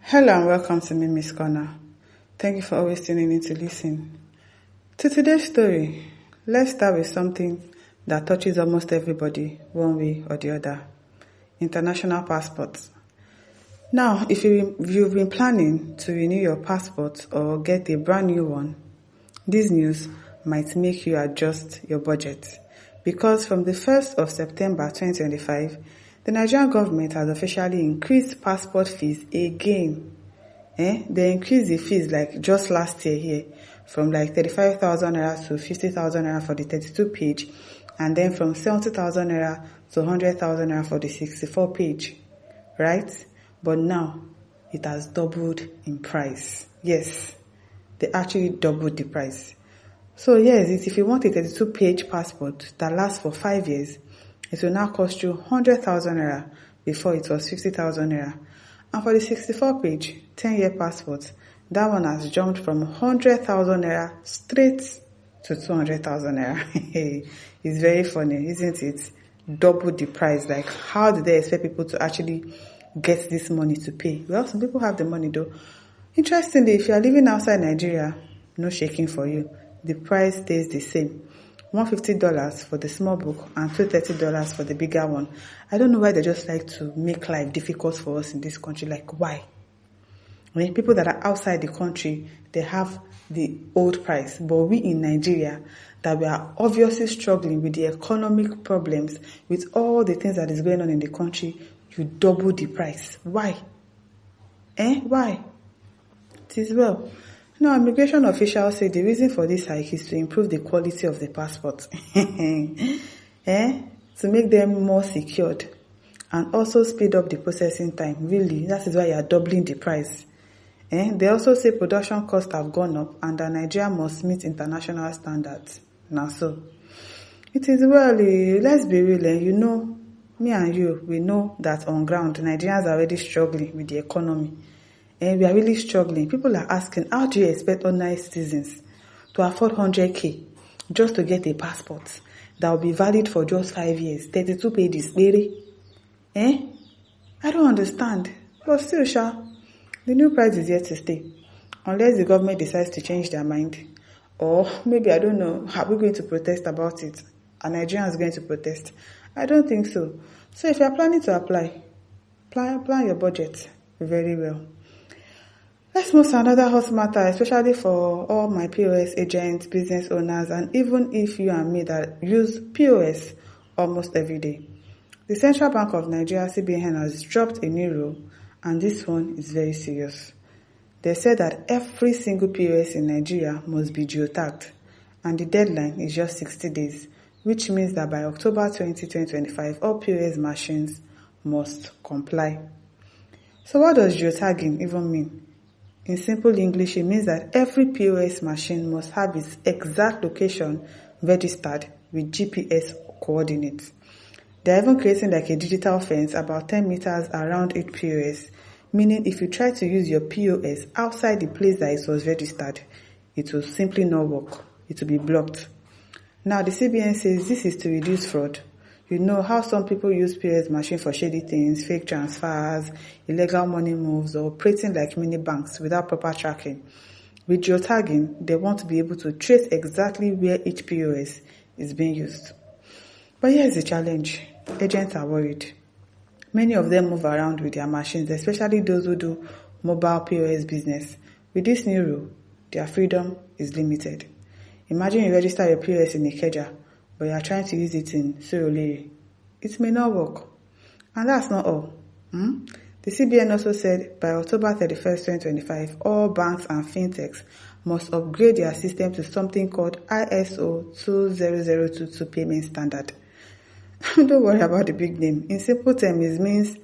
Hello and welcome to Mimi's Corner. Thank you for always tuning in to listen. To today's story, let's start with something that touches almost everybody one way or the other. International passports. Now, if you've been planning to renew your passport or get a brand new one, this news might make you adjust your budget. Because from the 1st of September 2025, the Nigerian government has officially increased passport fees again. They increased the fees like just last year here from like 35,000 naira to 50,000 naira for the 32 page, and then from 70,000 naira to 100,000 naira for the 64 page, right? But now it has doubled in price. Yes, they actually doubled the price. So yes, if you want a 32 page passport that lasts for 5 years, it will now cost you 100,000 naira before it was 50,000 naira. And for the 64 page 10-year passport, that one has jumped from 100,000 naira straight to 200,000 naira. It's very funny, isn't it? Double the price. Like, how do they expect people to actually get this money to pay? Well, some people have the money though. Interestingly, if you are living outside Nigeria, no shaking for you. The price stays the same. $150 for the small book and $230 for the bigger one. I don't know why they just like to make life difficult for us in this country. Like, why? I mean, people that are outside the country, they have the old price. But we in Nigeria, that we are obviously struggling with the economic problems, with all the things that is going on in the country, you double the price. Why? Why? It is well. Now, immigration officials say the reason for this hike is to improve the quality of the passport. To make them more secured and also speed up the processing time. Really, that is why you are doubling the price. They also say production costs have gone up and that Nigeria must meet international standards. Now so, it is well, let's be real, you know, me and you, we know that on ground, Nigerians are already struggling with the economy. And we are really struggling. People are asking, how do you expect ordinary citizens to afford 100k just to get a passport that will be valid for just 5 years, 32 pages, baby? I don't understand. But still, the new price is yet to stay. Unless the government decides to change their mind. Or maybe, I don't know, are we going to protest about it? Are Nigerians going to protest? I don't think so. So if you are planning to apply, plan your budget very well. Let's move to another hot matter, especially for all my PoS agents, business owners, and even if you and me that use PoS almost every day. The Central Bank of Nigeria, CBN, has dropped a new rule, and this one is very serious. They said that every single PoS in Nigeria must be geo-tagged, and the deadline is just 60 days, which means that by October 2025, all PoS machines must comply. So what does geotagging even mean? In simple English, it means that every PoS machine must have its exact location registered with GPS coordinates. They're even creating like a digital fence about 10 meters around each PoS, meaning if you try to use your PoS outside the place that it was registered, it will simply not work. It will be blocked. Now, the CBN says this is to reduce fraud. You know how some people use POS machine for shady things, fake transfers, illegal money moves, or operating like mini banks without proper tracking. With geotagging, they want to be able to trace exactly where each POS is being used. But here's the challenge. Agents are worried. Many of them move around with their machines, especially those who do mobile POS business. With this new rule, their freedom is limited. Imagine you register your POS in Ikeja, but you are trying to use it in Surulere. It may not work. And that's not all. The CBN also said by October 31st, 2025, all banks and fintechs must upgrade their system to something called ISO 20022 payment standard. Don't worry about the big name. In simple terms, it means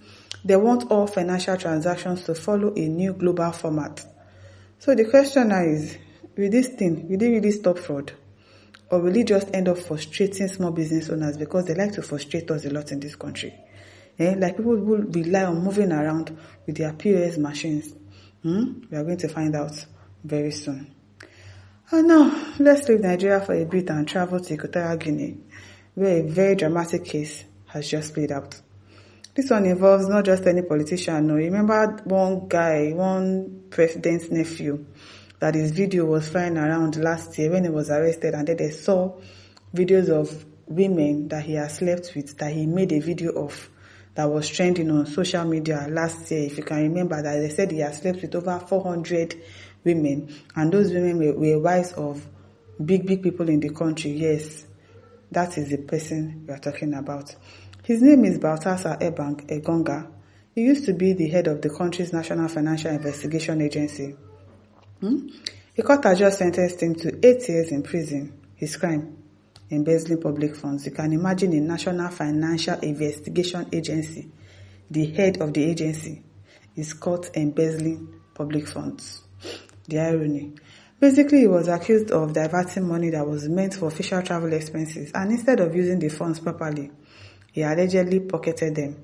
they want all financial transactions to follow a new global format. So the question now is, with this thing, will they really stop fraud? Or will it just end up frustrating small business owners because they like to frustrate us a lot in this country? Like people will rely on moving around with their POS machines. We are going to find out very soon. And now, let's leave Nigeria for a bit and travel to Equatorial Guinea, where a very dramatic case has just played out. This one involves not just any politician. No, remember one guy, one president's nephew, that his video was flying around last year when he was arrested, and then they saw videos of women that he has slept with, that he made a video of, that was trending on social media last year. If you can remember, that they said he has slept with over 400 women, and those women were wives of big people in the country. Yes, that is the person we are talking about. His name is Baltasar Ebang Egonga. He used to be the head of the country's National Financial Investigation Agency. A court has just sentenced him to 8 years in prison. His crime: embezzling public funds. You can imagine a National Financial Investigation Agency. The head of the agency is caught embezzling public funds. The irony. Basically, he was accused of diverting money that was meant for official travel expenses, and instead of using the funds properly, he allegedly pocketed them.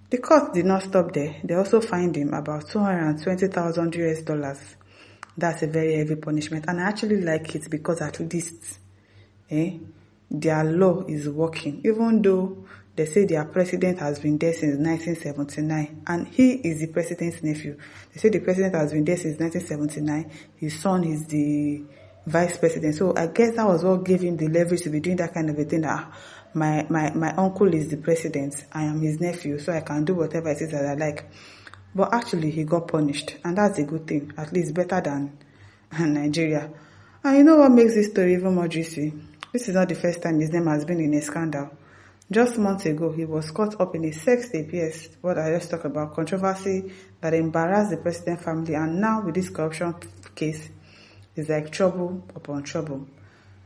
The court did not stop there. They also fined him about $220,000. That's a very heavy punishment, and I actually like it because at least their law is working. Even though they say their president has been there since 1979, and he is the president's nephew. They say the president has been there since 1979. His son is the vice president. So I guess that was what gave him the leverage to be doing that kind of a thing. My uncle is the president. I am his nephew, so I can do whatever it is that I like. But actually, he got punished, and that's a good thing. At least better than Nigeria. And you know what makes this story even more juicy? This is not the first time his name has been in a scandal. Just months ago, he was caught up in a sex tape. Yes, what I just talked about, controversy that embarrassed the president family, and now with this corruption case, it's like trouble upon trouble.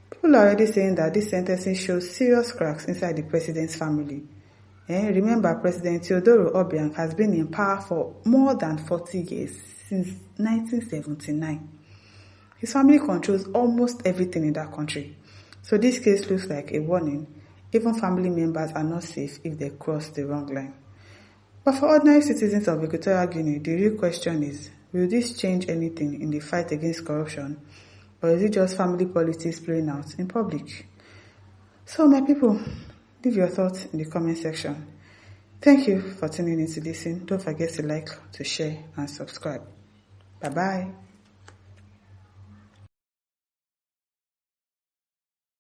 People are already saying that this sentencing shows serious cracks inside the president's family. Remember, President Teodoro Obiang has been in power for more than 40 years, since 1979. His family controls almost everything in that country. So this case looks like a warning. Even family members are not safe if they cross the wrong line. But for ordinary citizens of Equatorial Guinea, the real question is, will this change anything in the fight against corruption? Or is it just family politics playing out in public? So my people, leave your thoughts in the comment section. Thank you for tuning in to listen. Don't forget to like, to share, and subscribe. Bye-bye.